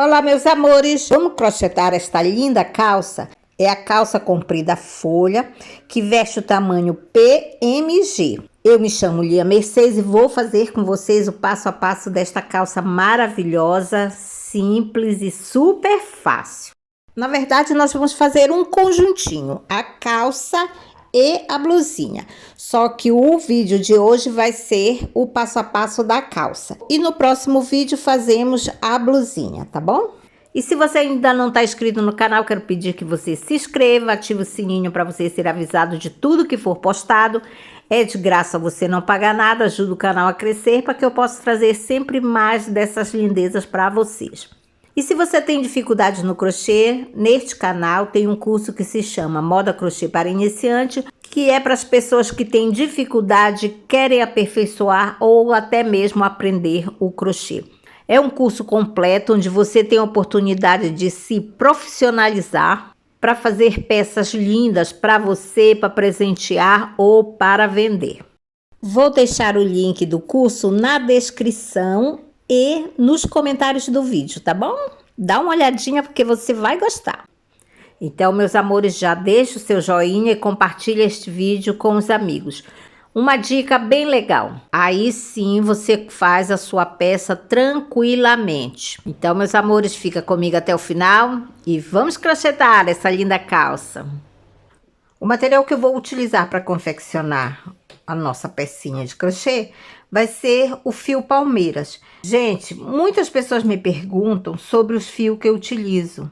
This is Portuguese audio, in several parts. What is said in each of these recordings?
Olá, meus amores! Vamos crochetar esta linda calça? É a calça comprida folha, que veste o tamanho PMG. Eu me chamo Lia Mercedes e vou fazer com vocês o passo a passo desta calça maravilhosa, simples e super fácil. Na verdade, nós vamos fazer um conjuntinho, a calça e a blusinha. Só que o vídeo de hoje vai ser o passo a passo da calça. E no próximo vídeo fazemos a blusinha, tá bom? E se você ainda não está inscrito no canal, quero pedir que você se inscreva, ative o sininho para você ser avisado de tudo que for postado. É de graça, você não paga nada, ajuda o canal a crescer para que eu possa trazer sempre mais dessas lindezas para vocês. E se você tem dificuldades no crochê, neste canal tem um curso que se chama Moda Crochê para Iniciante, que é para as pessoas que têm dificuldade, querem aperfeiçoar ou até mesmo aprender o crochê. É um curso completo onde você tem a oportunidade de se profissionalizar para fazer peças lindas para você, para presentear ou para vender. Vou deixar o link do curso na descrição e nos comentários do vídeo, tá bom? Dá uma olhadinha porque você vai gostar. Então, meus amores, já deixa o seu joinha e compartilha este vídeo com os amigos. Uma dica bem legal. Aí sim você faz a sua peça tranquilamente. Então, meus amores, fica comigo até o final e vamos crochetar essa linda calça. O material que eu vou utilizar para confeccionar a nossa pecinha de crochê vai ser o fio palmeiras. Gente, muitas pessoas me perguntam sobre os fios que eu utilizo.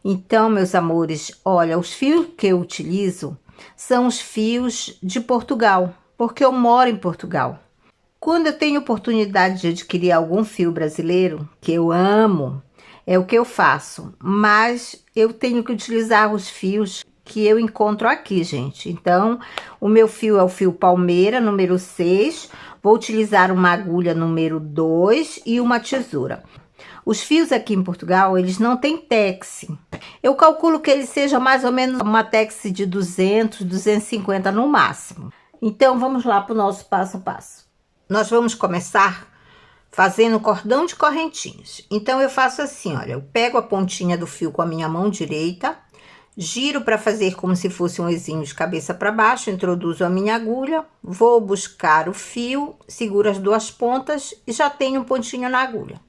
Então, meus amores, olha, os fios que eu utilizo são os fios de Portugal, porque eu moro em Portugal. Quando eu tenho oportunidade de adquirir algum fio brasileiro, que eu amo, é o que eu faço. Mas eu tenho que utilizar os fios que eu encontro aqui, gente. Então, o meu fio é o fio palmeira, número 6. Vou utilizar uma agulha número 2 e uma tesoura. Os fios aqui em Portugal, eles não têm tex. Eu calculo que ele seja mais ou menos uma tex de 200, 250 no máximo. Então, vamos lá para o nosso passo a passo. Nós vamos começar fazendo cordão de correntinhas. Então, eu faço assim, olha, eu pego a pontinha do fio com a minha mão direita, giro para fazer como se fosse um exinho de cabeça para baixo, introduzo a minha agulha, vou buscar o fio, seguro as duas pontas e já tenho um pontinho na agulha.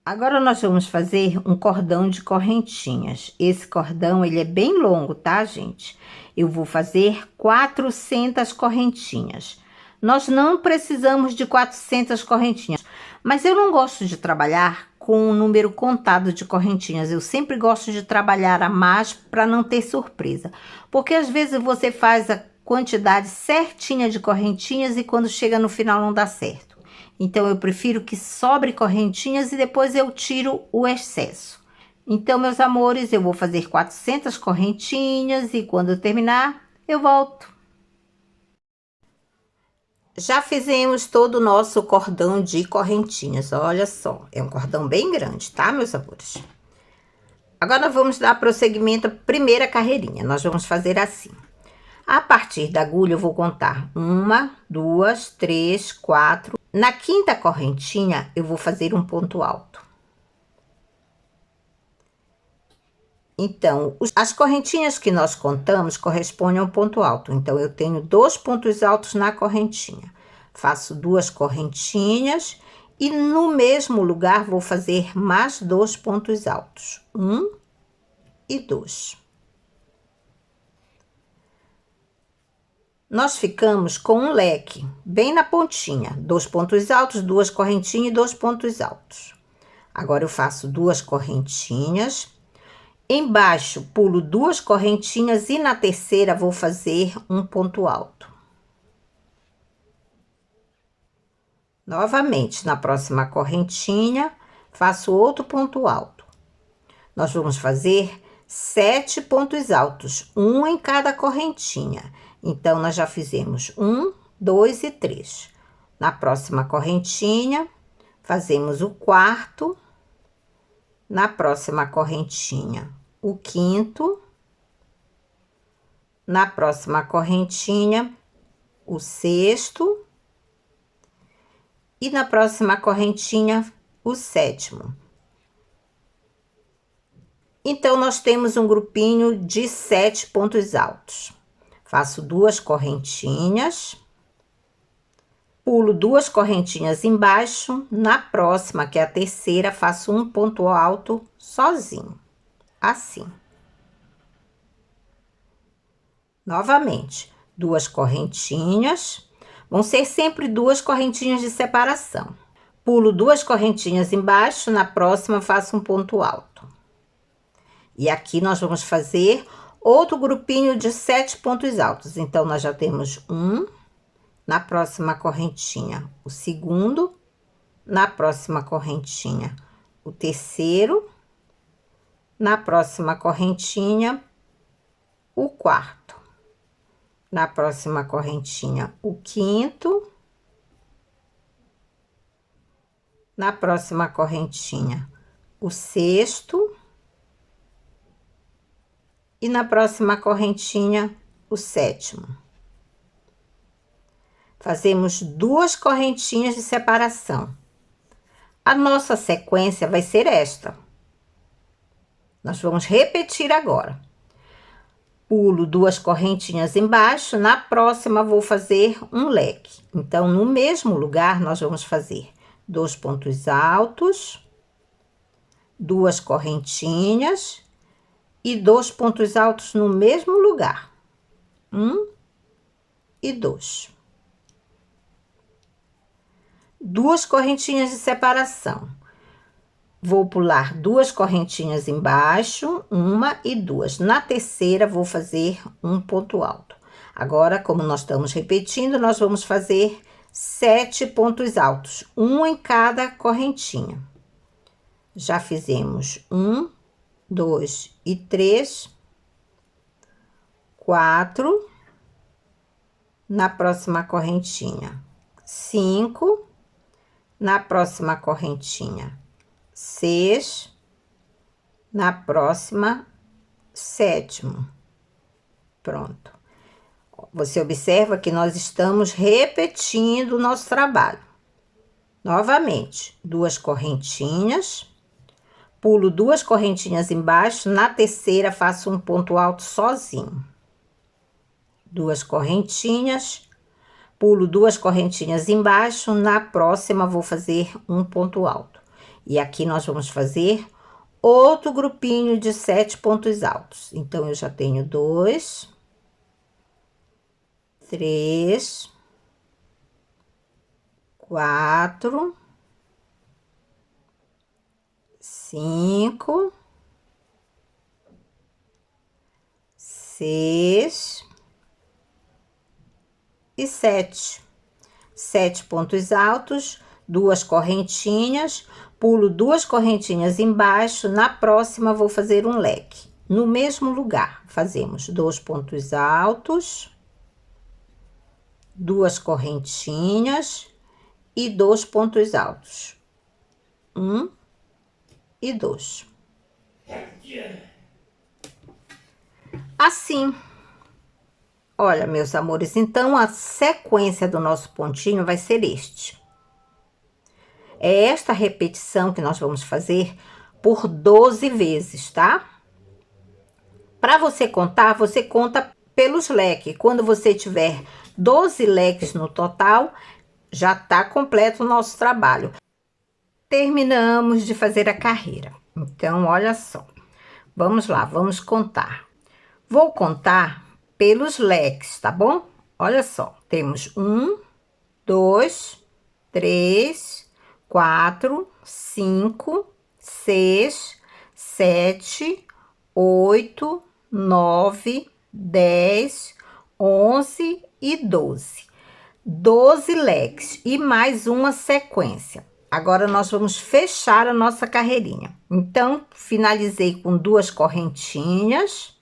Agora nós vamos fazer um cordão de correntinhas. Esse cordão, ele é bem longo, tá, gente? Eu vou fazer 400 correntinhas. Nós não precisamos de 400 correntinhas, mas eu não gosto de trabalhar com um número contado de correntinhas. Eu sempre gosto de trabalhar a mais para não ter surpresa. Porque às vezes você faz a quantidade certinha de correntinhas e quando chega no final não dá certo. Então, eu prefiro que sobre correntinhas e depois eu tiro o excesso. Então, meus amores, eu vou fazer 400 correntinhas e quando eu terminar, eu volto. Já fizemos todo o nosso cordão de correntinhas, olha só. É um cordão bem grande, tá, meus amores? Agora, vamos dar prosseguimento à primeira carreirinha. Nós vamos fazer assim. A partir da agulha, eu vou contar 1, 2, 3, 4. Na quinta correntinha, eu vou fazer um ponto alto. Então, as correntinhas que nós contamos correspondem a um ponto alto. Então, eu tenho 2 pontos altos na correntinha. Faço 2 correntinhas e no mesmo lugar vou fazer mais 2 pontos altos. 1 e 2. Nós ficamos com um leque bem na pontinha, 2 pontos altos, 2 correntinhas e 2 pontos altos. Agora eu faço 2 correntinhas, embaixo pulo 2 correntinhas e na terceira vou fazer um ponto alto. Novamente, na próxima correntinha, faço outro ponto alto. Nós vamos fazer 7 pontos altos, um em cada correntinha. Então, nós já fizemos 1, 2 e 3. Na próxima correntinha, fazemos o quarto. Na próxima correntinha, o quinto. Na próxima correntinha, o sexto. E na próxima correntinha, o sétimo. Então, nós temos um grupinho de 7 pontos altos. Faço 2 correntinhas, pulo 2 correntinhas embaixo, na próxima, que é a terceira, faço um ponto alto sozinho, assim. Novamente, 2 correntinhas, vão ser sempre 2 correntinhas de separação. Pulo 2 correntinhas embaixo, na próxima faço um ponto alto. E aqui nós vamos fazer outro grupinho de 7 pontos altos. Então, nós já temos um, na próxima correntinha, o segundo, na próxima correntinha, o terceiro, na próxima correntinha, o quarto, na próxima correntinha, o quinto, na próxima correntinha, o sexto, e na próxima correntinha, o sétimo. Fazemos 2 correntinhas de separação. A nossa sequência vai ser esta. Nós vamos repetir agora. Pulo 2 correntinhas embaixo, na próxima vou fazer um leque. Então, no mesmo lugar, nós vamos fazer 2 pontos altos, 2 correntinhas e 2 pontos altos no mesmo lugar. 1 e 2. 2 correntinhas de separação. Vou pular 2 correntinhas embaixo, 1 e 2. Na terceira, vou fazer um ponto alto. Agora, como nós estamos repetindo, nós vamos fazer 7 pontos altos, um em cada correntinha. Já fizemos 1, 2 e 3, 4, na próxima correntinha, 5, na próxima correntinha, 6, na próxima, 7º. Pronto. Você observa que nós estamos repetindo o nosso trabalho. Novamente, 2 correntinhas. Pulo 2 correntinhas embaixo, na terceira faço um ponto alto sozinho. 2 correntinhas, pulo 2 correntinhas embaixo, na próxima vou fazer um ponto alto. E aqui nós vamos fazer outro grupinho de 7 pontos altos. Então, eu já tenho 2, 3, 4, 5, 6 e 7. 7 pontos altos, 2 correntinhas, pulo 2 correntinhas embaixo, na próxima vou fazer um leque. No mesmo lugar, fazemos 2 pontos altos, 2 correntinhas e 2 pontos altos. 1 e 2. Assim. Olha, meus amores, então a sequência do nosso pontinho vai ser este. É esta repetição que nós vamos fazer por 12 vezes, tá? Para você contar, você conta pelos leques. Quando você tiver 12 leques no total, já tá completo o nosso trabalho. Terminamos de fazer a carreira. Então, olha só. Vamos lá, vamos contar. Vou contar pelos leques, tá bom? Olha só, temos 1, 2, 3, 4, 5, 6, 7, 8, 9, 10, 11 e 12. 12 leques e mais uma sequência. Agora, nós vamos fechar a nossa carreirinha. Então, finalizei com 2 correntinhas.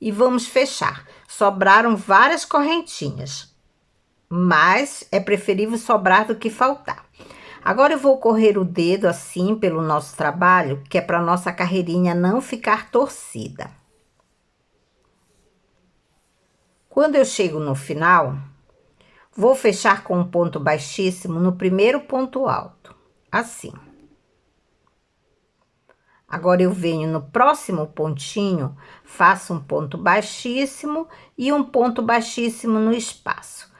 E vamos fechar. Sobraram várias correntinhas, mas é preferível sobrar do que faltar. Agora, eu vou correr o dedo assim pelo nosso trabalho, que é para nossa carreirinha não ficar torcida. Quando eu chego no final, vou fechar com um ponto baixíssimo no primeiro ponto alto, assim. Agora, eu venho no próximo pontinho, faço um ponto baixíssimo e um ponto baixíssimo no espaço.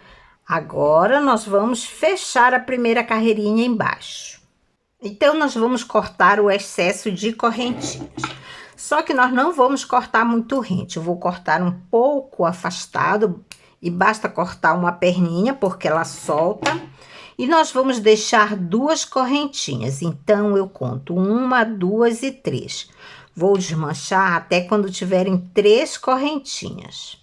Agora, nós vamos fechar a primeira carreirinha embaixo. Então, nós vamos cortar o excesso de correntinhas. Só que nós não vamos cortar muito rente, eu vou cortar um pouco afastado e basta cortar uma perninha porque ela solta. E nós vamos deixar 2 correntinhas, então eu conto 1, 2 e 3. Vou desmanchar até quando tiverem 3 correntinhas.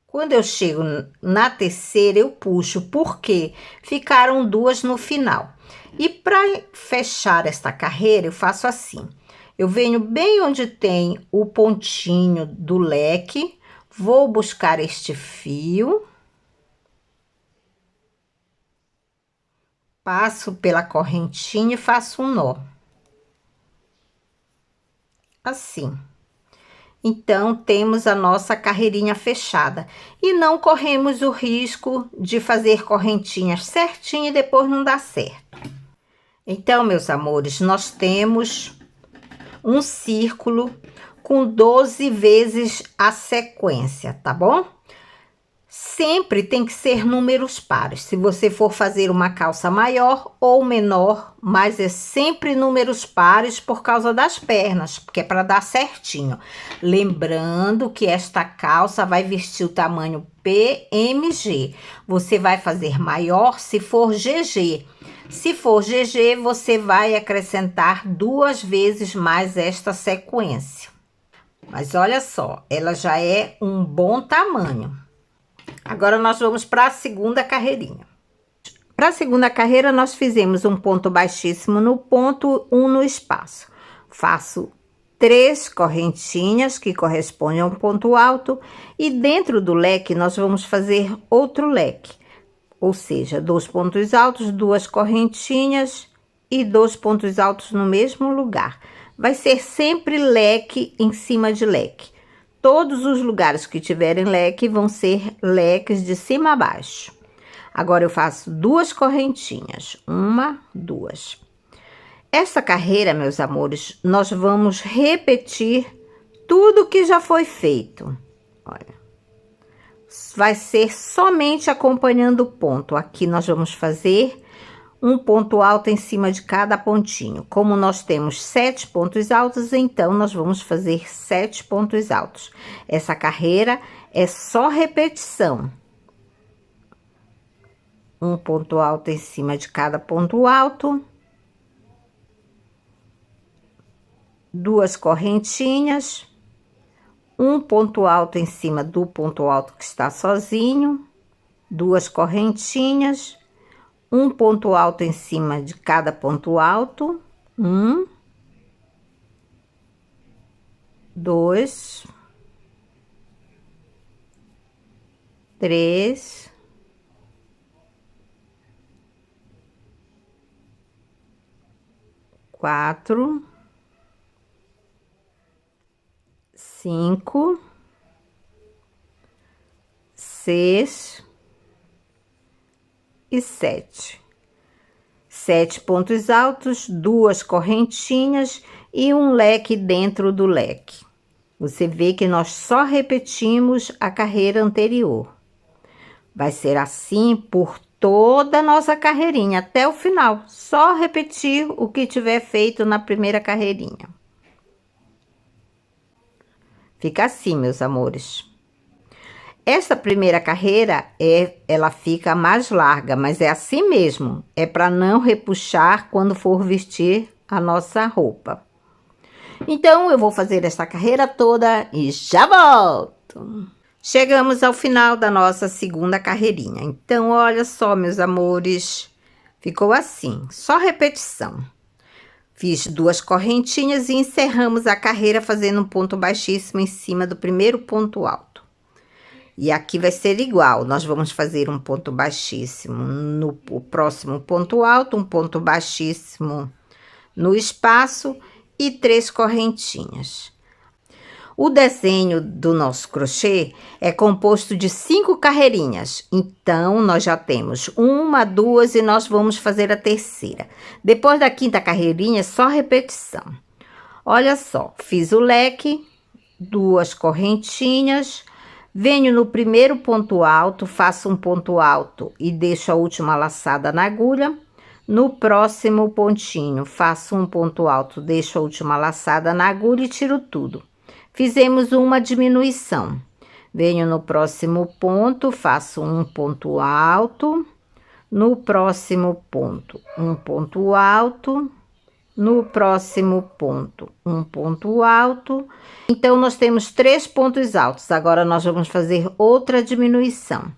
Quando eu chego na terceira, eu puxo, porque ficaram 2 no final. E para fechar esta carreira, eu faço assim. Eu venho bem onde tem o pontinho do leque, vou buscar este fio, passo pela correntinha e faço um nó. Assim. Então, temos a nossa carreirinha fechada. E não corremos o risco de fazer correntinhas certinho e depois não dar certo. Então, meus amores, nós temos um círculo com 12 vezes a sequência, tá bom? Sempre tem que ser números pares. Se você for fazer uma calça maior ou menor, mas é sempre números pares por causa das pernas, porque é para dar certinho. Lembrando que esta calça vai vestir o tamanho PMG. Você vai fazer maior se for GG. Se for GG, você vai acrescentar 2 vezes mais esta sequência. Mas olha só, ela já é um bom tamanho. Agora, nós vamos para a segunda carreirinha. Para a segunda carreira, nós fizemos um ponto baixíssimo no ponto, 1 no espaço. Faço 3 correntinhas, que correspondem a um ponto alto. E dentro do leque, nós vamos fazer outro leque. Ou seja, 2 pontos altos, 2 correntinhas e 2 pontos altos no mesmo lugar. Vai ser sempre leque em cima de leque. Todos os lugares que tiverem leque vão ser leques de cima a baixo. Agora, eu faço 2 correntinhas. 1, 2. Essa carreira, meus amores, nós vamos repetir tudo que já foi feito. Olha. Vai ser somente acompanhando o ponto. Aqui nós vamos fazer um ponto alto em cima de cada pontinho. Como nós temos 7 pontos altos, então nós vamos fazer 7 pontos altos. Essa carreira é só repetição. Um ponto alto em cima de cada ponto alto. 2 correntinhas. Um ponto alto em cima do ponto alto que está sozinho. 2 correntinhas. Um ponto alto em cima de cada ponto alto. 1, 2, 3, 4, 5, 6 e 7. 7 pontos altos, 2 correntinhas e um leque dentro do leque. Você vê que nós só repetimos a carreira anterior. Vai ser assim por toda a nossa carreirinha, até o final. Só repetir o que tiver feito na primeira carreirinha. Fica assim, meus amores. Essa primeira carreira, ela fica mais larga, mas é assim mesmo. É para não repuxar quando for vestir a nossa roupa. Então, eu vou fazer essa carreira toda e já volto. Chegamos ao final da nossa segunda carreirinha. Então, olha só, meus amores. Ficou assim, só repetição. Fiz 2 correntinhas e encerramos a carreira fazendo um ponto baixíssimo em cima do primeiro ponto alto. E aqui vai ser igual, nós vamos fazer um ponto baixíssimo no próximo ponto alto, um ponto baixíssimo no espaço e 3 correntinhas. O desenho do nosso crochê é composto de 5 carreirinhas. Então, nós já temos 1, 2 e nós vamos fazer a terceira. Depois da 5ª carreirinha, é só repetição. Olha só, fiz o leque, 2 correntinhas, venho no primeiro ponto alto, faço um ponto alto e deixo a última laçada na agulha. No próximo pontinho, faço um ponto alto, deixo a última laçada na agulha e tiro tudo. Fizemos uma diminuição. Venho no próximo ponto, faço um ponto alto. No próximo ponto, um ponto alto. No próximo ponto, um ponto alto. Então, nós temos 3 pontos altos. Agora, nós vamos fazer outra diminuição.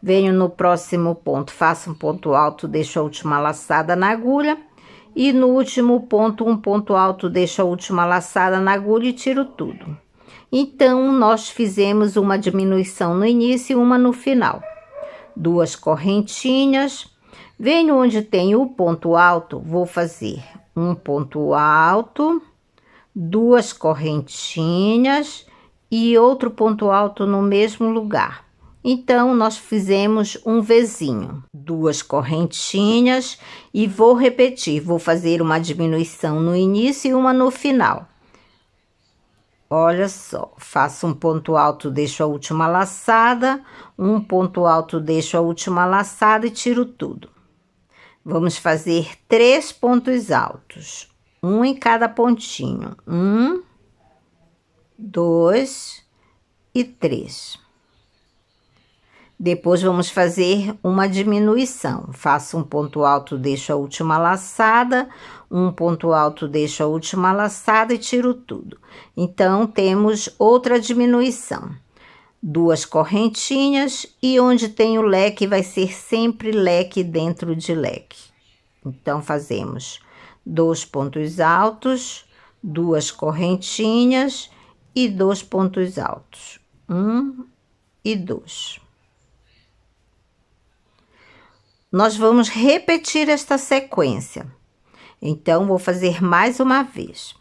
Venho no próximo ponto, faço um ponto alto, deixo a última laçada na agulha. E no último ponto, um ponto alto, deixo a última laçada na agulha e tiro tudo. Então, nós fizemos uma diminuição no início e uma no final. 2 correntinhas. Venho onde tem o ponto alto, vou fazer um ponto alto, 2 correntinhas e outro ponto alto no mesmo lugar. Então, nós fizemos um Vzinho, 2 correntinhas e vou repetir, vou fazer uma diminuição no início e uma no final. Olha só, faço um ponto alto, deixo a última laçada, um ponto alto, deixo a última laçada e tiro tudo. Vamos fazer 3 pontos altos, um em cada pontinho, 1, 2 e 3. Depois, vamos fazer uma diminuição. Faço um ponto alto, deixo a última laçada, um ponto alto, deixo a última laçada e tiro tudo. Então, temos outra diminuição. 2 correntinhas e onde tem o leque, vai ser sempre leque dentro de leque. Então, fazemos 2 pontos altos, 2 correntinhas e 2 pontos altos. 1 e 2. Nós vamos repetir esta sequência. Então, vou fazer mais uma vez.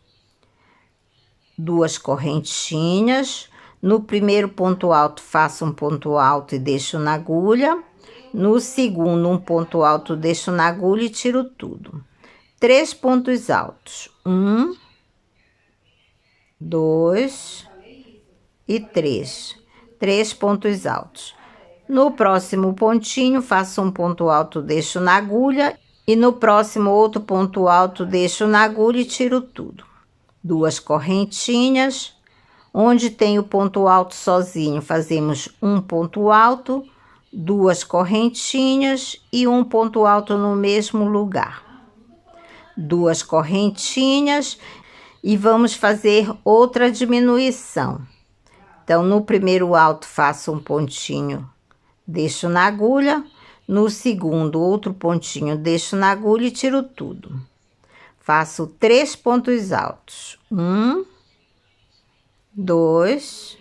2 correntinhas. No primeiro ponto alto, faço um ponto alto e deixo na agulha. No segundo, um ponto alto, deixo na agulha e tiro tudo. 3 pontos altos. 1, 2 e 3. 3 pontos altos. No próximo pontinho, faço um ponto alto, deixo na agulha. E no próximo, outro ponto alto, deixo na agulha e tiro tudo. 2 correntinhas. Onde tem o ponto alto sozinho, fazemos um ponto alto, 2 correntinhas e um ponto alto no mesmo lugar. 2 correntinhas e vamos fazer outra diminuição. Então, no primeiro alto, faço um pontinho, deixo na agulha. No segundo, outro pontinho, deixo na agulha e tiro tudo. Faço 3 pontos altos. 1, 2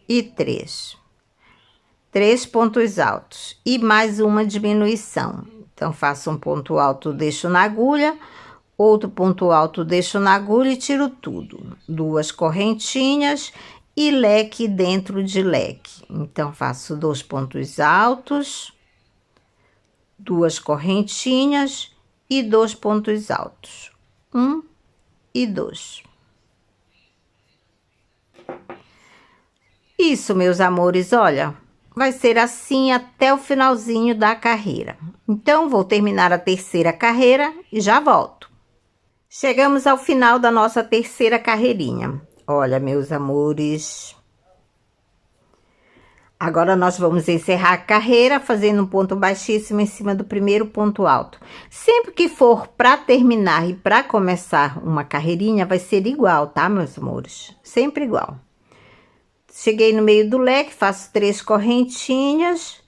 e 3. 3 pontos altos e mais uma diminuição. Então, faço um ponto alto, deixo na agulha. Outro ponto alto, deixo na agulha e tiro tudo. 2 correntinhas e leque dentro de leque. Então, faço 2 pontos altos, 2 correntinhas e 2 pontos altos. 1 e 2. Isso, meus amores, olha, vai ser assim até o finalzinho da carreira. Então, vou terminar a terceira carreira e já volto. Chegamos ao final da nossa terceira carreirinha. Olha, meus amores, agora nós vamos encerrar a carreira fazendo um ponto baixíssimo em cima do primeiro ponto alto. Sempre que for para terminar e para começar uma carreirinha, vai ser igual, tá, meus amores? Sempre igual. Cheguei no meio do leque, faço 3 correntinhas,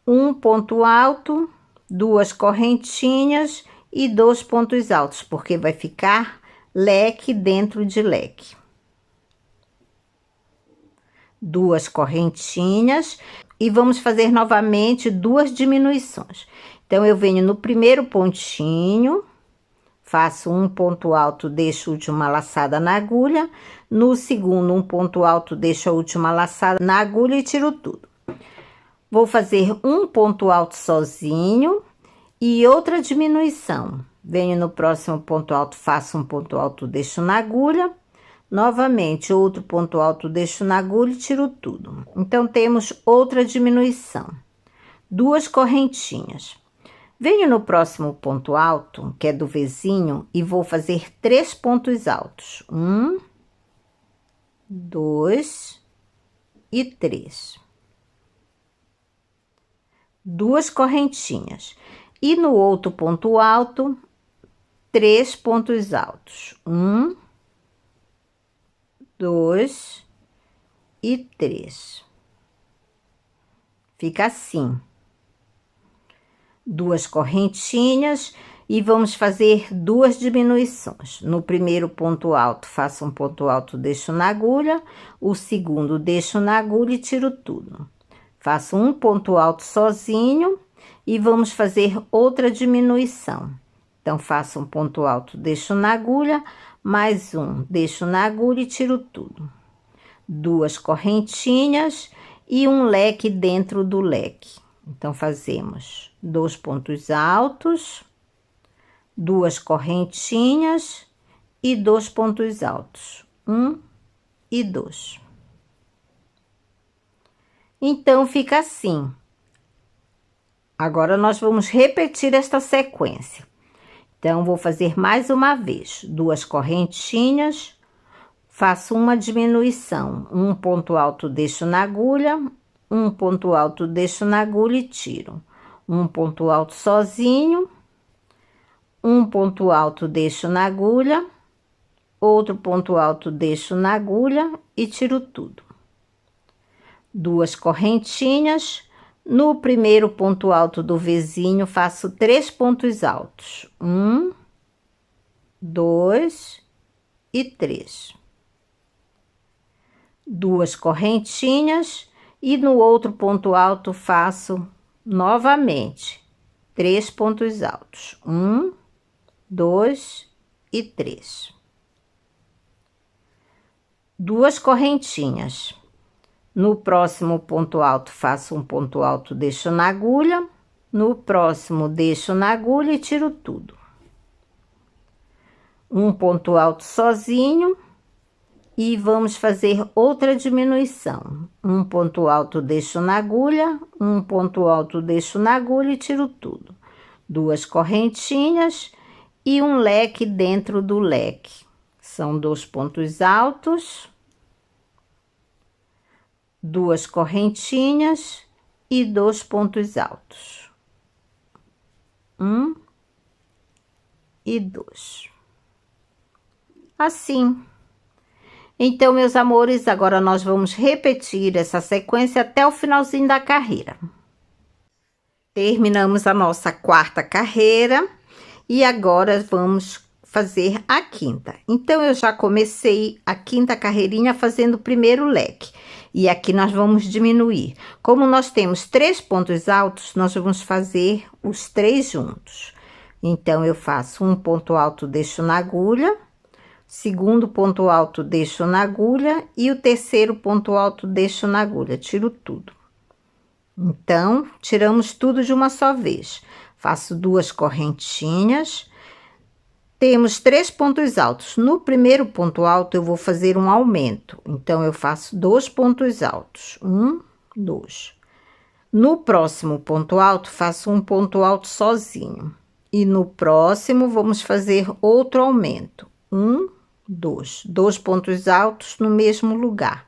um ponto alto, 2 correntinhas e 2 pontos altos, porque vai ficar leque dentro de leque. 2 correntinhas e vamos fazer novamente 2 diminuições. Então, eu venho no primeiro pontinho, faço um ponto alto, deixo a última laçada na agulha. No segundo, um ponto alto, deixo a última laçada na agulha e tiro tudo. Vou fazer um ponto alto sozinho e outra diminuição. Venho no próximo ponto alto, faço um ponto alto, deixo na agulha. Novamente, outro ponto alto, deixo na agulha e tiro tudo. Então, temos outra diminuição. 2 correntinhas. Venho no próximo ponto alto, que é do vizinho, e vou fazer 3 pontos altos. 1, 2 e 3. 2 correntinhas. E no outro ponto alto, 3 pontos altos. 1, 2 e 3. Fica assim. 2 correntinhas e vamos fazer 2 diminuições. No primeiro ponto alto, faço um ponto alto, deixo na agulha. O segundo, deixo na agulha e tiro tudo. Faço um ponto alto sozinho e vamos fazer outra diminuição. Então, faço um ponto alto, deixo na agulha, mais um, deixo na agulha e tiro tudo. 2 correntinhas e um leque dentro do leque. Então, fazemos 2 pontos altos, 2 correntinhas e 2 pontos altos, 1 e 2. Então, fica assim. Agora, nós vamos repetir esta sequência. Então, vou fazer mais uma vez, 2 correntinhas, faço uma diminuição, um ponto alto, deixo na agulha, um ponto alto, deixo na agulha e tiro. Um ponto alto sozinho, um ponto alto, deixo na agulha, outro ponto alto, deixo na agulha e tiro tudo. 2 correntinhas. No primeiro ponto alto do vizinho, faço 3 pontos altos. 1, 2 e 3. 2 correntinhas. E no outro ponto alto, faço novamente 3 pontos altos. 1, 2 e 3. 2 correntinhas. No próximo ponto alto, faço um ponto alto, deixo na agulha. No próximo, deixo na agulha e tiro tudo. Um ponto alto sozinho. E vamos fazer outra diminuição. Um ponto alto, deixo na agulha, um ponto alto, deixo na agulha e tiro tudo. 2 correntinhas e um leque dentro do leque. São 2 pontos altos, 2 correntinhas e 2 pontos altos. 1 e 2. Assim. Então, meus amores, agora nós vamos repetir essa sequência até o finalzinho da carreira. Terminamos a nossa 4ª carreira e agora vamos fazer a 5ª. Então, eu já comecei a 5ª carreirinha fazendo o primeiro leque. E aqui nós vamos diminuir. Como nós temos 3 pontos altos, nós vamos fazer os 3 juntos. Então, eu faço um ponto alto, deixo na agulha. Segundo ponto alto, deixo na agulha e o terceiro ponto alto, deixo na agulha, tiro tudo. Então, tiramos tudo de uma só vez. Faço 2 correntinhas. Temos 3 pontos altos. No primeiro ponto alto, eu vou fazer um aumento. Então, eu faço 2 pontos altos. 1, 2. No próximo ponto alto, faço um ponto alto sozinho. E no próximo, vamos fazer outro aumento. 1, 2 pontos altos no mesmo lugar.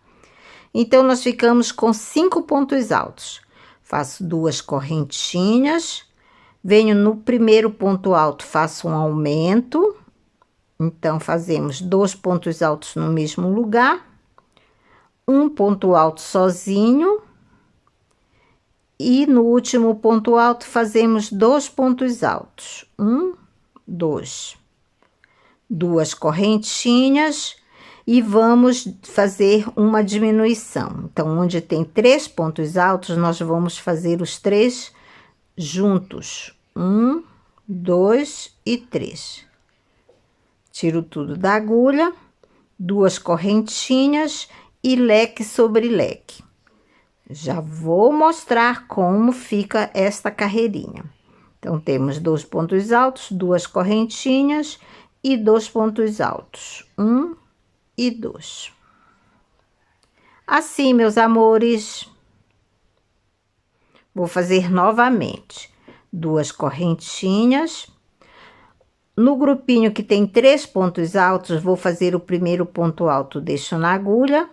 Então, nós ficamos com 5 pontos altos. Faço 2 correntinhas, venho no primeiro ponto alto, faço um aumento. Então, fazemos 2 pontos altos no mesmo lugar, um ponto alto sozinho. E no último ponto alto, fazemos 2 pontos altos. 1, 2. 2 correntinhas e vamos fazer uma diminuição. Então, onde tem 3 pontos altos, nós vamos fazer os 3 juntos. 1, 2 e 3. Tiro tudo da agulha, 2 correntinhas e leque sobre leque. Já vou mostrar como fica esta carreirinha. Então, temos 2 pontos altos, 2 correntinhas e 2 pontos altos. 1 e 2. Assim, meus amores, vou fazer novamente 2 correntinhas. No grupinho que tem 3 pontos altos, vou fazer o primeiro ponto alto, deixo na agulha,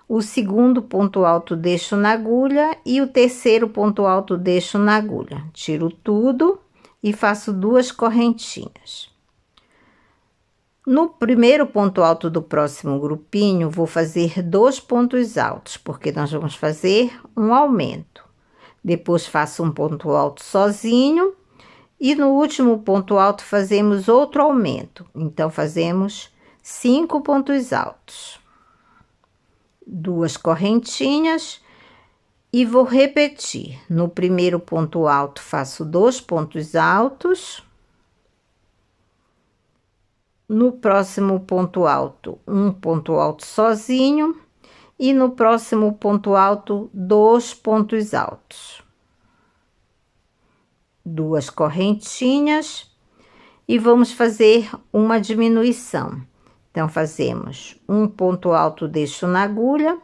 o segundo ponto alto, deixo na agulha e o terceiro ponto alto, deixo na agulha. Tiro tudo e faço 2 correntinhas. No primeiro ponto alto do próximo grupinho, vou fazer 2 pontos altos, porque nós vamos fazer um aumento. Depois faço um ponto alto sozinho e no último ponto alto fazemos outro aumento. Então, fazemos 5 pontos altos. 2 correntinhas e vou repetir. No primeiro ponto alto, faço 2 pontos altos. No próximo ponto alto, um ponto alto sozinho. E no próximo ponto alto, 2 pontos altos. 2 correntinhas e vamos fazer uma diminuição. Então, fazemos um ponto alto, deixo na agulha,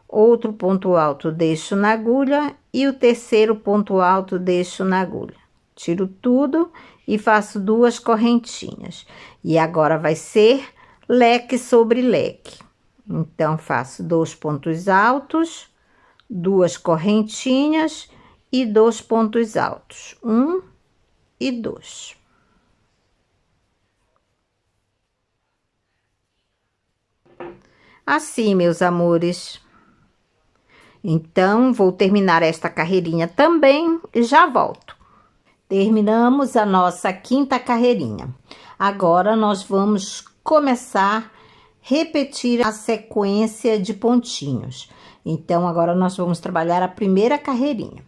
outro ponto alto, deixo na agulha e o terceiro ponto alto, deixo na agulha. Tiro tudo e faço 2 correntinhas. E agora vai ser leque sobre leque. Então, faço 2 pontos altos, 2 correntinhas e 2 pontos altos. 1 e 2. Assim, meus amores. Então, vou terminar esta carreirinha também e já volto. Terminamos a nossa 5ª carreirinha. Agora, nós vamos começar a repetir a sequência de pontinhos. Então, agora nós vamos trabalhar a primeira carreirinha.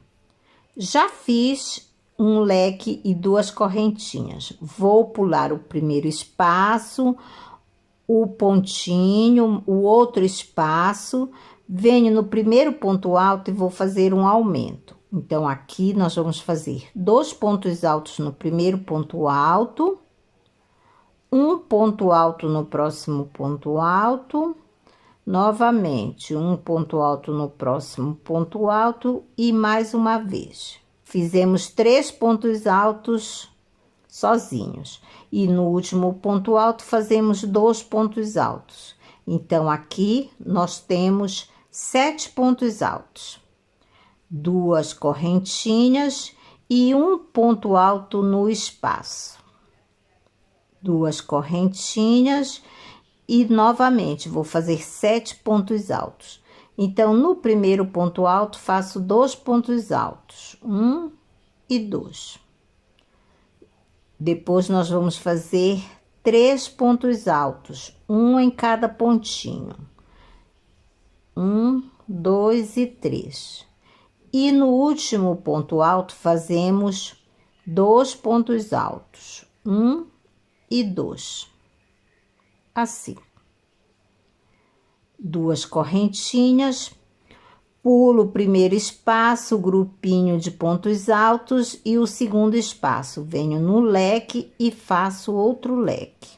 Já fiz um leque e 2 correntinhas. Vou pular o primeiro espaço, o pontinho, o outro espaço, venho no primeiro ponto alto e vou fazer um aumento. Então, aqui nós vamos fazer 2 pontos altos no primeiro ponto alto, um ponto alto no próximo ponto alto, novamente um ponto alto no próximo ponto alto e mais uma vez. Fizemos 3 pontos altos sozinhos e no último ponto alto fazemos 2 pontos altos. Então, aqui nós temos 7 pontos altos, 2 correntinhas e um ponto alto no espaço. 2 correntinhas e novamente vou fazer 7 pontos altos. Então, no primeiro ponto alto, faço 2 pontos altos, 1 e 2. Depois, nós vamos fazer 3 pontos altos, um em cada pontinho. 1, 2 e 3. E no último ponto alto, fazemos 2 pontos altos, 1 e 2. Assim. 2 correntinhas, pulo o primeiro espaço, grupinho de pontos altos e o segundo espaço. Venho no leque e faço outro leque.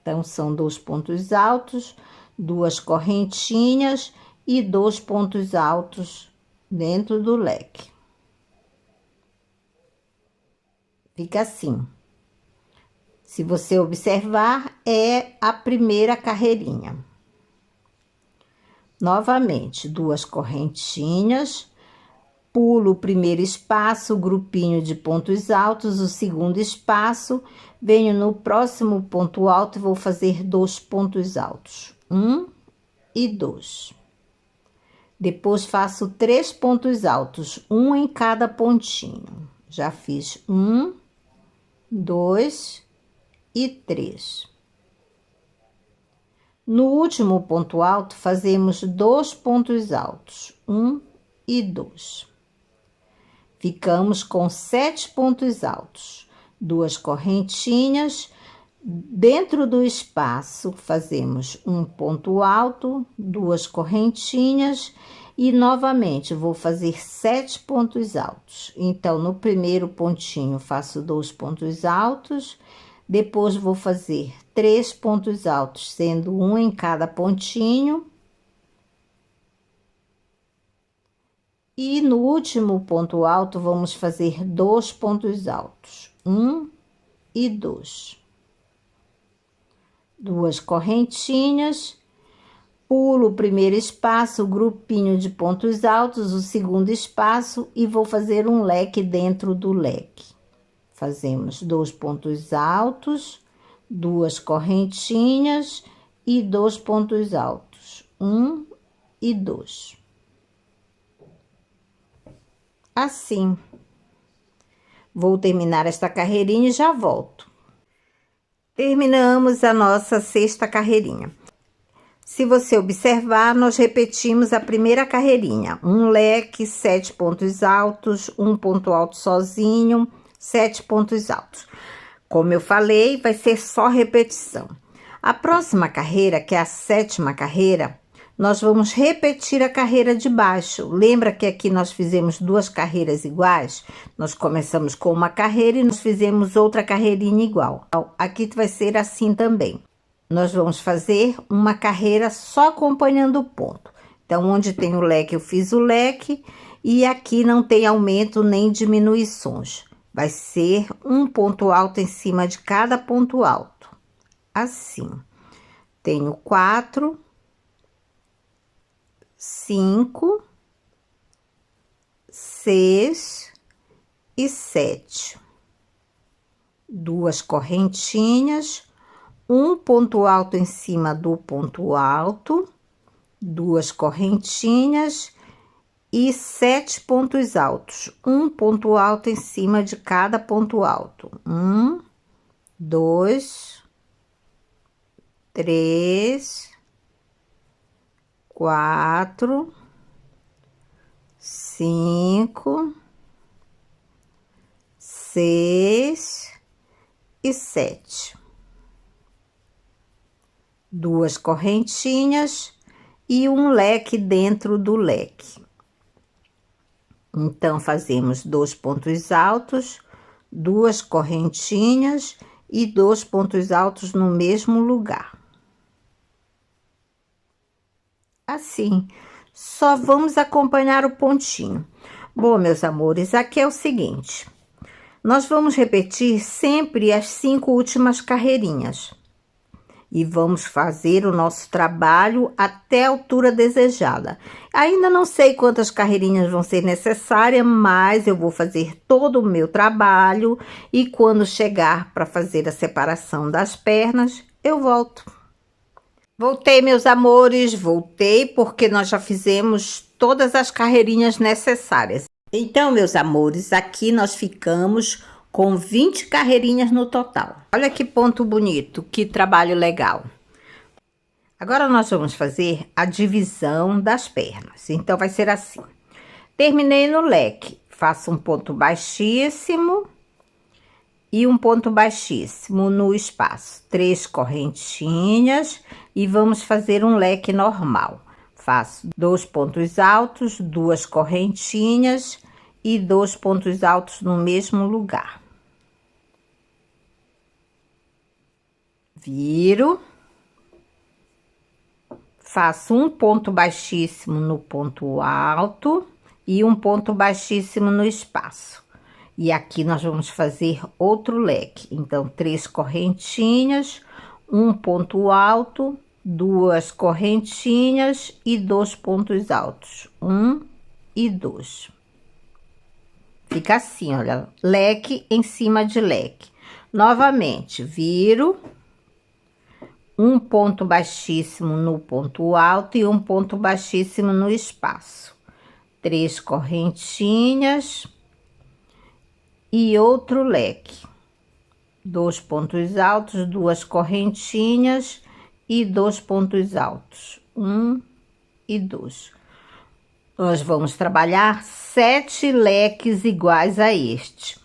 Então, são 2 pontos altos, 2 correntinhas e 2 pontos altos dentro do leque. Fica assim. Se você observar, é a primeira carreirinha. Novamente, 2 correntinhas, pulo o primeiro espaço, grupinho de pontos altos, o segundo espaço, venho no próximo ponto alto e vou fazer 2 pontos altos, 1 e 2. Depois, faço 3 pontos altos, um em cada pontinho. Já fiz 1, 2 e 3. No último ponto alto, fazemos 2 pontos altos, 1 e 2. Ficamos com 7 pontos altos, 2 correntinhas, Dentro do espaço, fazemos um ponto alto, 2 correntinhas e novamente vou fazer 7 pontos altos. Então, no primeiro pontinho, faço 2 pontos altos, depois vou fazer 3 pontos altos, sendo um em cada pontinho. E no último ponto alto, vamos fazer 2 pontos altos, 1 e 2. 2 correntinhas, pulo o primeiro espaço, o grupinho de pontos altos, o segundo espaço e vou fazer um leque dentro do leque. Fazemos 2 pontos altos, 2 correntinhas e 2 pontos altos, 1 e 2. Assim. Vou terminar esta carreirinha e já volto. Terminamos a nossa 6ª carreirinha. Se você observar, nós repetimos a primeira carreirinha. Um leque, 7 pontos altos, um ponto alto sozinho, 7 pontos altos. Como eu falei, vai ser só repetição. A próxima carreira, que é a 7ª carreira, nós vamos repetir a carreira de baixo. Lembra que aqui nós fizemos 2 carreiras iguais? Nós começamos com uma carreira e nós fizemos outra carreirinha igual. Então, aqui vai ser assim também. Nós vamos fazer uma carreira só acompanhando o ponto. Então, onde tem o leque, eu fiz o leque. E aqui não tem aumento nem diminuições. Vai ser um ponto alto em cima de cada ponto alto. Assim. Tenho 4... 5, 6 e 7. 2 correntinhas, um ponto alto em cima do ponto alto, 2 correntinhas e 7 pontos altos. Um ponto alto em cima de cada ponto alto. 1, 2, 3, 4, 5, 6 e 7. 2 correntinhas e um leque dentro do leque. Então, fazemos 2 pontos altos, 2 correntinhas e 2 pontos altos no mesmo lugar. Assim, só vamos acompanhar o pontinho. Bom, meus amores, aqui é o seguinte. Nós vamos repetir sempre as 5 últimas carreirinhas. E vamos fazer o nosso trabalho até a altura desejada. Ainda não sei quantas carreirinhas vão ser necessárias, mas eu vou fazer todo o meu trabalho. E quando chegar para fazer a separação das pernas, eu volto. Voltei, meus amores, voltei porque nós já fizemos todas as carreirinhas necessárias. Então, meus amores, aqui nós ficamos com 20 carreirinhas no total. Olha que ponto bonito, que trabalho legal. Agora nós vamos fazer a divisão das pernas. Então, vai ser assim. Terminei no leque, faço um ponto baixíssimo e um ponto baixíssimo no espaço. 3 correntinhas e vamos fazer um leque normal. Faço 2 pontos altos, 2 correntinhas e 2 pontos altos no mesmo lugar. Viro. Faço um ponto baixíssimo no ponto alto e um ponto baixíssimo no espaço. E aqui nós vamos fazer outro leque. Então, 3 correntinhas, um ponto alto, 2 correntinhas e 2 pontos altos. 1 e 2. Fica assim, olha, leque em cima de leque. Novamente, viro. Um ponto baixíssimo no ponto alto e um ponto baixíssimo no espaço. 3 correntinhas e outro leque. 2 pontos altos, 2 correntinhas e 2 pontos altos. 1 e 2. Nós vamos trabalhar 7 leques iguais a este.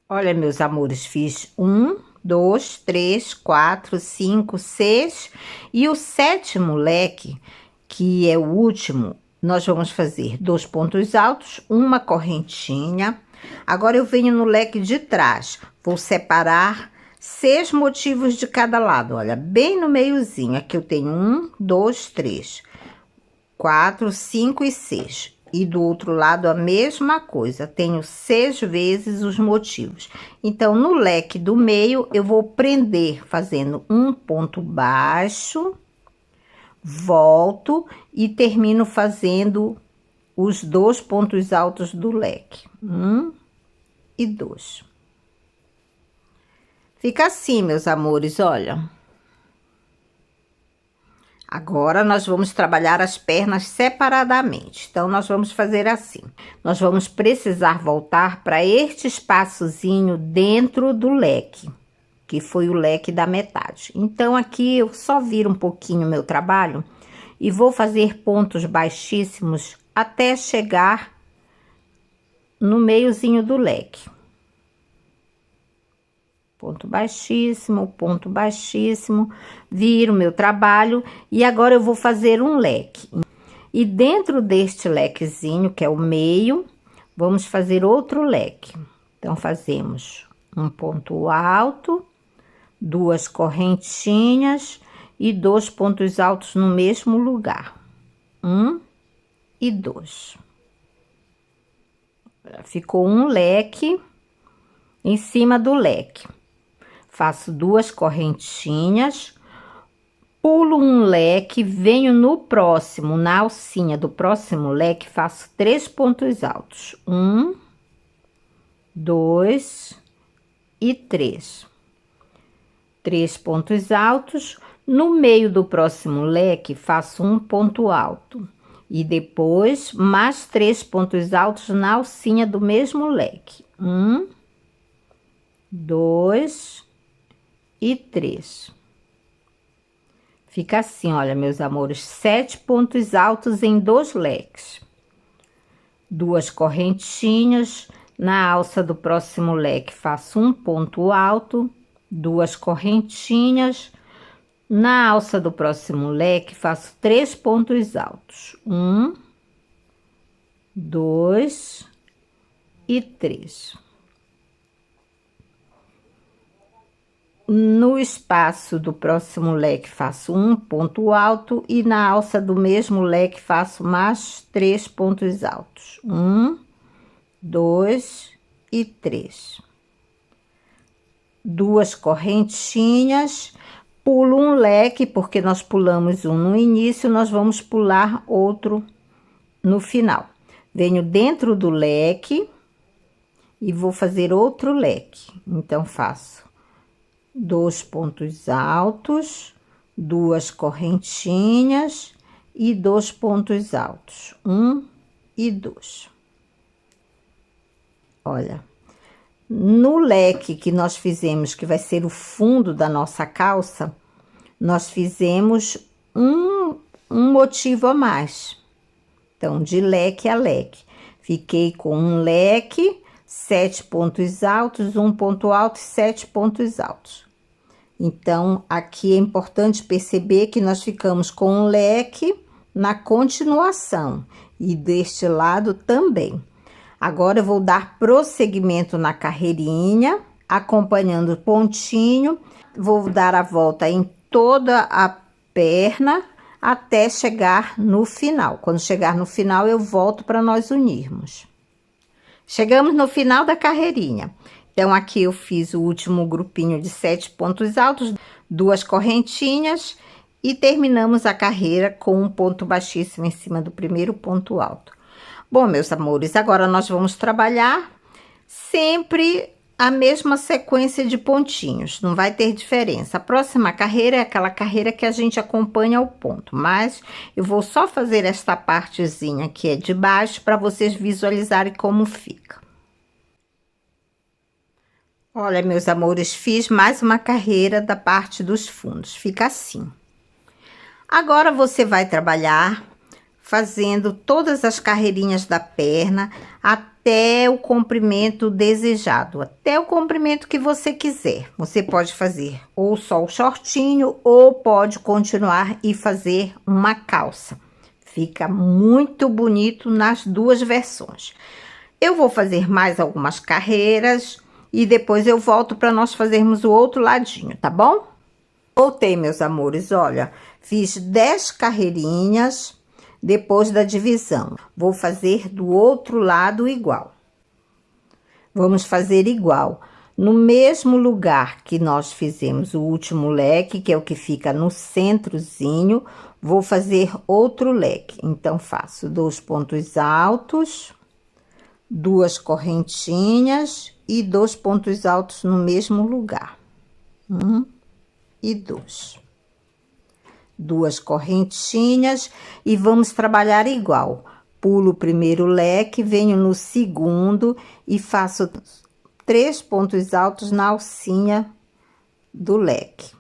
Olha, meus amores, fiz 1, 2, 3, 4, 5, 6 e o 7º leque, que é o último, nós vamos fazer 2 pontos altos, uma correntinha. Agora eu venho no leque de trás, vou separar 6 motivos de cada lado, olha, bem no meiozinho. Aqui eu tenho 1, 2, 3, 4, 5 e 6. E do outro lado a mesma coisa, tenho 6 vezes os motivos. Então, no leque do meio, eu vou prender fazendo um ponto baixo, volto e termino fazendo os 2 pontos altos do leque. 1 e 2. Fica assim, meus amores, olha. Agora, nós vamos trabalhar as pernas separadamente. Então, nós vamos fazer assim. Nós vamos precisar voltar para este espaçozinho dentro do leque, que foi o leque da metade. Então, aqui eu só viro um pouquinho o meu trabalho e vou fazer pontos baixíssimos até chegar no meiozinho do leque. Ponto baixíssimo, viro meu trabalho e agora eu vou fazer um leque. E dentro deste lequezinho, que é o meio, vamos fazer outro leque. Então, fazemos um ponto alto, 2 correntinhas e 2 pontos altos no mesmo lugar. 1 e 2. Ficou um leque em cima do leque. Faço 2 correntinhas, pulo um leque, venho no próximo, na alcinha do próximo leque, faço 3 pontos altos. 1, 2 e 3. 3 pontos altos. No meio do próximo leque, faço um ponto alto. E depois, mais 3 pontos altos na alcinha do mesmo leque. 1, 2 e 3. Fica assim, olha, meus amores, 7 pontos altos em 2 leques. 2 correntinhas, na alça do próximo leque faço um ponto alto, 2 correntinhas, na alça do próximo leque faço 3 pontos altos. 1, 2 e 3. No espaço do próximo leque faço um ponto alto e na alça do mesmo leque faço mais 3 pontos altos. 1, 2 e 3. 2 correntinhas, pulo um leque, porque nós pulamos um no início, nós vamos pular outro no final. Venho dentro do leque e vou fazer outro leque. Então, faço 2 pontos altos, 2 correntinhas e 2 pontos altos, 1 e 2. Olha, no leque que nós fizemos, que vai ser o fundo da nossa calça, nós fizemos um motivo a mais. Então, de leque a leque, fiquei com um leque, 7 pontos altos, um ponto alto e 7 pontos altos. Então, aqui é importante perceber que nós ficamos com um leque na continuação e deste lado também. Agora, eu vou dar prosseguimento na carreirinha, acompanhando o pontinho, vou dar a volta em toda a perna até chegar no final. Quando chegar no final, eu volto para nós unirmos. Chegamos no final da carreirinha. Então, aqui eu fiz o último grupinho de 7 pontos altos, 2 correntinhas e terminamos a carreira com um ponto baixíssimo em cima do primeiro ponto alto. Bom, meus amores, agora nós vamos trabalhar sempre a mesma sequência de pontinhos, não vai ter diferença. A próxima carreira é aquela carreira que a gente acompanha o ponto, mas eu vou só fazer esta partezinha que é de baixo para vocês visualizarem como fica. Olha, meus amores, fiz mais uma carreira da parte dos fundos, fica assim. Agora, você vai trabalhar fazendo todas as carreirinhas da perna até o comprimento desejado, até o comprimento que você quiser. Você pode fazer ou só o shortinho ou pode continuar e fazer uma calça. Fica muito bonito nas duas versões. Eu vou fazer mais algumas carreiras e depois eu volto para nós fazermos o outro ladinho, tá bom? Voltei, meus amores, olha, fiz 10 carreirinhas depois da divisão. Vou fazer do outro lado igual. Vamos fazer igual. No mesmo lugar que nós fizemos o último leque, que é o que fica no centrozinho, vou fazer outro leque. Então, faço 2 pontos altos, 2 correntinhas e 2 pontos altos no mesmo lugar. 1 e 2. 2 correntinhas e vamos trabalhar igual. Pulo o primeiro leque, venho no segundo e faço 3 pontos altos na alcinha do leque.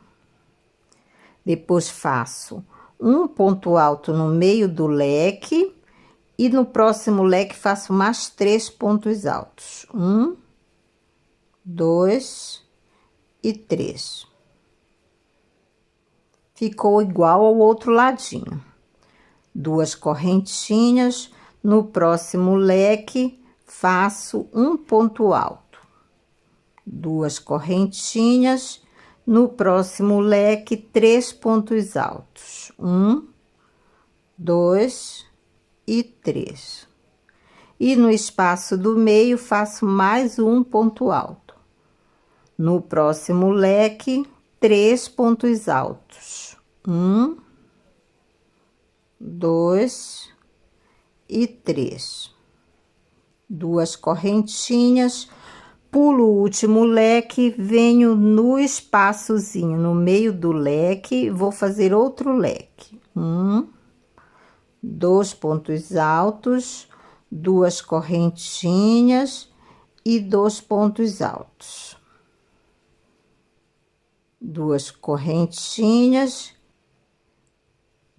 Depois faço um ponto alto no meio do leque e no próximo leque faço mais 3 pontos altos. 1, 2 e 3. Ficou igual ao outro ladinho. 2 correntinhas, no próximo leque faço um ponto alto. 2 correntinhas, no próximo leque 3 pontos altos. 1, 2 e 3. E no espaço do meio faço mais um ponto alto. No próximo leque 3 pontos altos. 1, 2 e 3. 2 correntinhas, pulo o último leque, venho no espaçozinho, no meio do leque, vou fazer outro leque. 1, 2 pontos altos, 2 correntinhas e 2 pontos altos. 2 correntinhas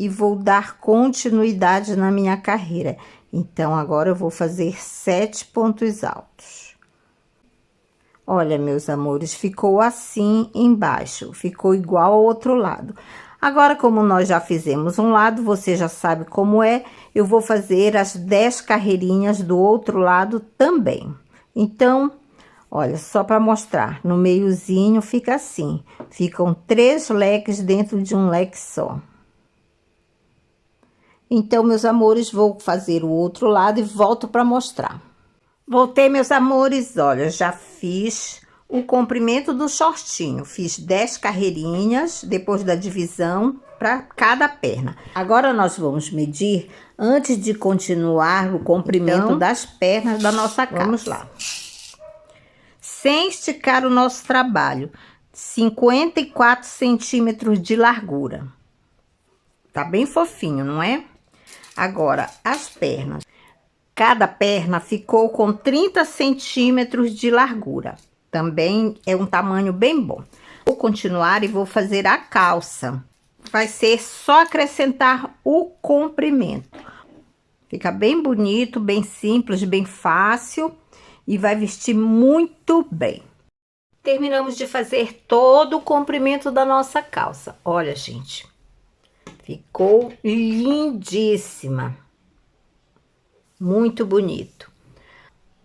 e vou dar continuidade na minha carreira. Então, agora eu vou fazer 7 pontos altos. Olha, meus amores, ficou assim embaixo, ficou igual ao outro lado. Agora, como nós já fizemos um lado, você já sabe como é, eu vou fazer as 10 carreirinhas do outro lado também. Então, olha, só para mostrar, no meiozinho fica assim, ficam 3 leques dentro de um leque só. Então, meus amores, vou fazer o outro lado e volto para mostrar. Voltei, meus amores, olha, já fiz o comprimento do shortinho. Fiz 10 carreirinhas depois da divisão para cada perna. Agora, nós vamos medir antes de continuar o comprimento das pernas da nossa calça. Vamos lá. Sem esticar o nosso trabalho, 54 centímetros de largura. Tá bem fofinho, não é? Agora, as pernas. Cada perna ficou com 30 centímetros de largura. Também é um tamanho bem bom. Vou continuar e vou fazer a calça. Vai ser só acrescentar o comprimento. Fica bem bonito, bem simples, bem fácil e vai vestir muito bem. Terminamos de fazer todo o comprimento da nossa calça. Olha, gente. Ficou lindíssima. Muito bonito.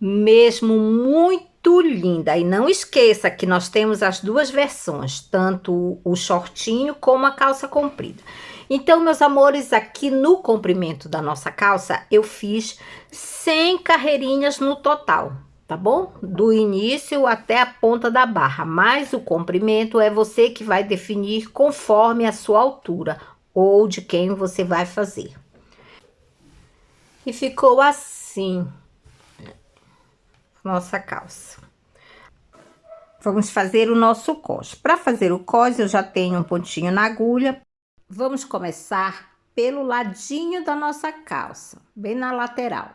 Mesmo muito linda. E não esqueça que nós temos as duas versões, tanto o shortinho como a calça comprida. Então, meus amores, aqui no comprimento da nossa calça, eu fiz 100 carreirinhas no total, tá bom? Do início até a ponta da barra. Mas o comprimento é você que vai definir conforme a sua altura ou de quem você vai fazer. E ficou assim nossa calça. Vamos fazer o nosso cós. Para fazer o cós, eu já tenho um pontinho na agulha. Vamos começar pelo ladinho da nossa calça, bem na lateral.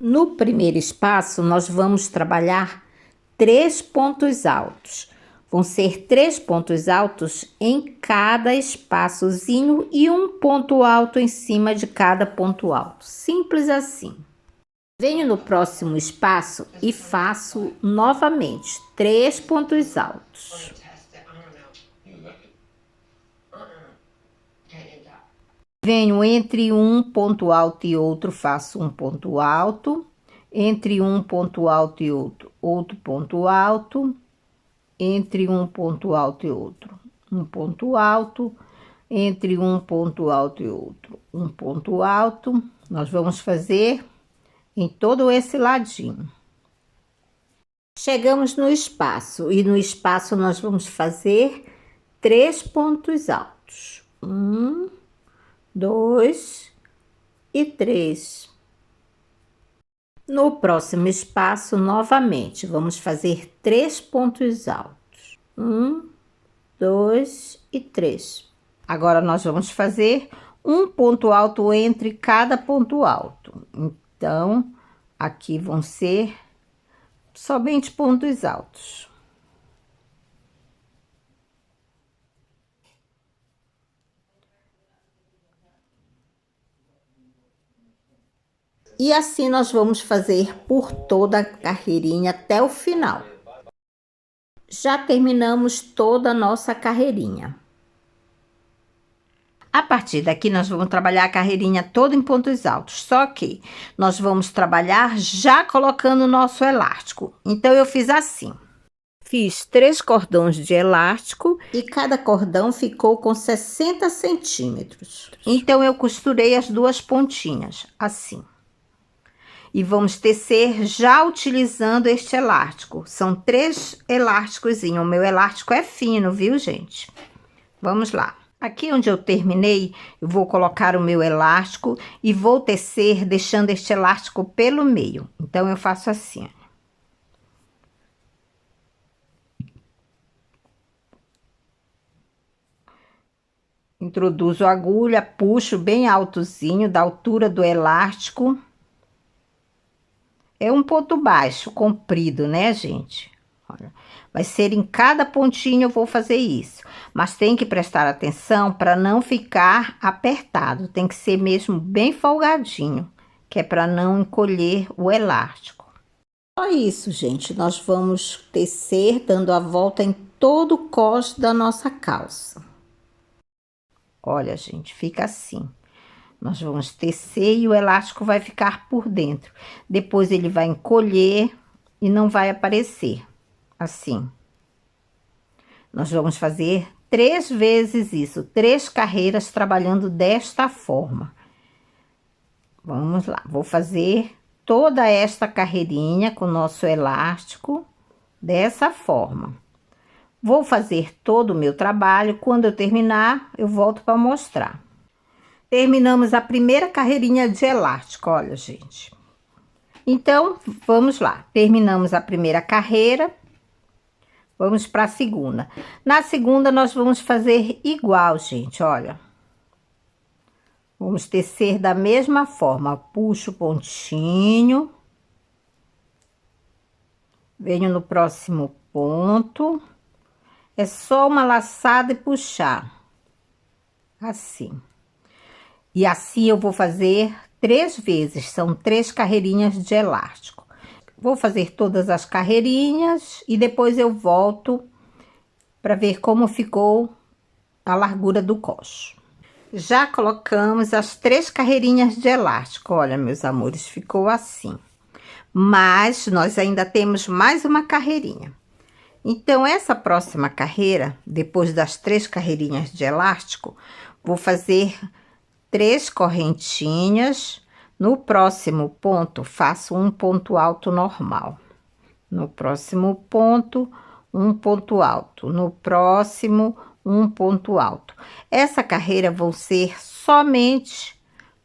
No primeiro espaço, nós vamos trabalhar 3 pontos altos. Vão ser 3 pontos altos em cada espaçozinho e um ponto alto em cima de cada ponto alto. Simples assim. Venho no próximo espaço e faço novamente 3 pontos altos. Venho entre um ponto alto e outro, faço um ponto alto. Entre um ponto alto e outro, outro ponto alto. Entre um ponto alto e outro, um ponto alto. Entre um ponto alto e outro, um ponto alto. Nós vamos fazer em todo esse ladinho. Chegamos no espaço e no espaço nós vamos fazer 3 pontos altos. 1, 2 e 3. No próximo espaço, novamente, vamos fazer 3 pontos altos. 1, 2 e 3. Agora, nós vamos fazer um ponto alto entre cada ponto alto. Então, aqui vão ser somente pontos altos. E assim nós vamos fazer por toda a carreirinha até o final. Já terminamos toda a nossa carreirinha. A partir daqui nós vamos trabalhar a carreirinha toda em pontos altos, só que nós vamos trabalhar já colocando o nosso elástico. Então eu fiz assim. Fiz 3 cordões de elástico e cada cordão ficou com 60 centímetros. Então eu costurei as 2 pontinhas, assim. E vamos tecer já utilizando este elástico. São 3 elásticos. O meu elástico é fino, viu, gente? Vamos lá. Aqui onde eu terminei, eu vou colocar o meu elástico e vou tecer deixando este elástico pelo meio. Então, eu faço assim. Introduzo a agulha, puxo bem altozinho, da altura do elástico. É um ponto baixo, comprido, né, gente? Olha, vai ser em cada pontinho eu vou fazer isso. Mas tem que prestar atenção para não ficar apertado. Tem que ser mesmo bem folgadinho, que é para não encolher o elástico. Só isso, gente. Nós vamos tecer dando a volta em todo o cós da nossa calça. Olha, gente, fica assim. Nós vamos tecer e o elástico vai ficar por dentro. Depois ele vai encolher e não vai aparecer, assim. Nós vamos fazer 3 vezes isso, 3 carreiras trabalhando desta forma. Vamos lá, vou fazer toda esta carreirinha com o nosso elástico dessa forma. Vou fazer todo o meu trabalho, quando eu terminar, eu volto para mostrar. Terminamos a primeira carreirinha de elástico, olha, gente. Então, vamos lá. Terminamos a primeira carreira. Vamos para a segunda. Na segunda, nós vamos fazer igual, gente, olha. Vamos tecer da mesma forma. Puxo o pontinho. Venho no próximo ponto. É só uma laçada e puxar. Assim. E assim eu vou fazer 3 vezes, são 3 carreirinhas de elástico. Vou fazer todas as carreirinhas e depois eu volto para ver como ficou a largura do coxo. Já colocamos as 3 carreirinhas de elástico, olha, meus amores, ficou assim. Mas nós ainda temos mais uma carreirinha. Então, essa próxima carreira, depois das 3 carreirinhas de elástico, vou fazer 3 correntinhas. No próximo ponto, faço um ponto alto normal. No próximo ponto, um ponto alto. No próximo, um ponto alto. Essa carreira vão ser somente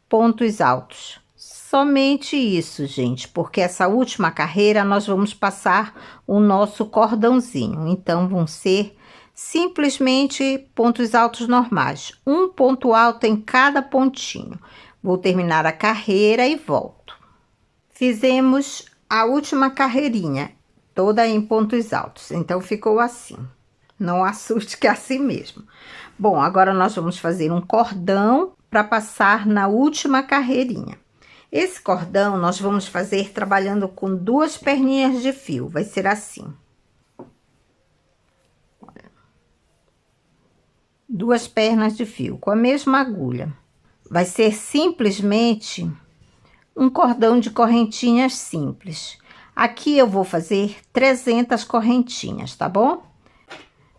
pontos altos. Somente isso, gente, porque essa última carreira nós vamos passar o nosso cordãozinho. Então, vão ser simplesmente pontos altos normais, um ponto alto em cada pontinho. Vou terminar a carreira e volto. Fizemos a última carreirinha, toda em pontos altos, então ficou assim. Não assuste que é assim mesmo. Bom, agora nós vamos fazer um cordão para passar na última carreirinha. Esse cordão nós vamos fazer trabalhando com 2 perninhas de fio. Vai ser assim. Olha. 2 pernas de fio com a mesma agulha. Vai ser simplesmente um cordão de correntinhas simples. Aqui eu vou fazer 300 correntinhas, tá bom?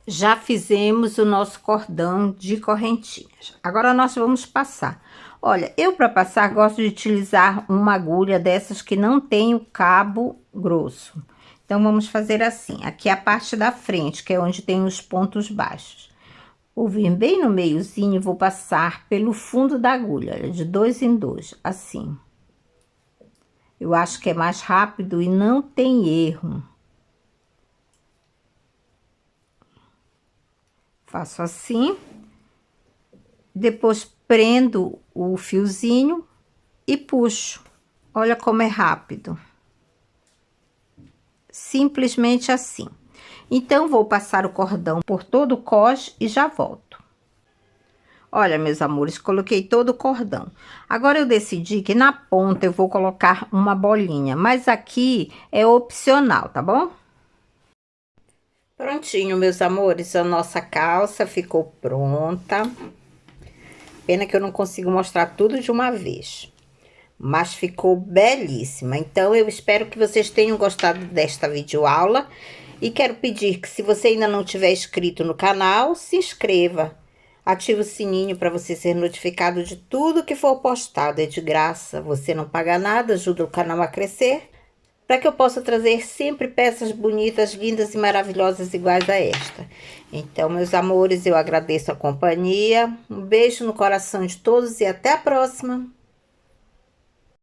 Já fizemos o nosso cordão de correntinhas. Agora nós vamos passar. Olha, eu para passar gosto de utilizar uma agulha dessas que não tem o cabo grosso. Então vamos fazer assim. Aqui é a parte da frente, que é onde tem os pontos baixos. Vou vir bem no meiozinho e vou passar pelo fundo da agulha, olha, de 2 em 2, assim. Eu acho que é mais rápido e não tem erro. Faço assim, depois prendo o fiozinho e puxo. Olha como é rápido. Simplesmente assim. Então, vou passar o cordão por todo o cós e já volto. Olha, meus amores, coloquei todo o cordão. Agora, eu decidi que na ponta eu vou colocar uma bolinha, mas aqui é opcional, tá bom? Prontinho, meus amores, a nossa calça ficou pronta. Pena que eu não consigo mostrar tudo de uma vez, mas ficou belíssima. Então, eu espero que vocês tenham gostado desta videoaula. E quero pedir que, se você ainda não tiver inscrito no canal, se inscreva. Ative o sininho para você ser notificado de tudo que for postado. É de graça, você não paga nada, ajuda o canal a crescer, para que eu possa trazer sempre peças bonitas, lindas e maravilhosas iguais a esta. Então, meus amores, eu agradeço a companhia. Um beijo no coração de todos e até a próxima!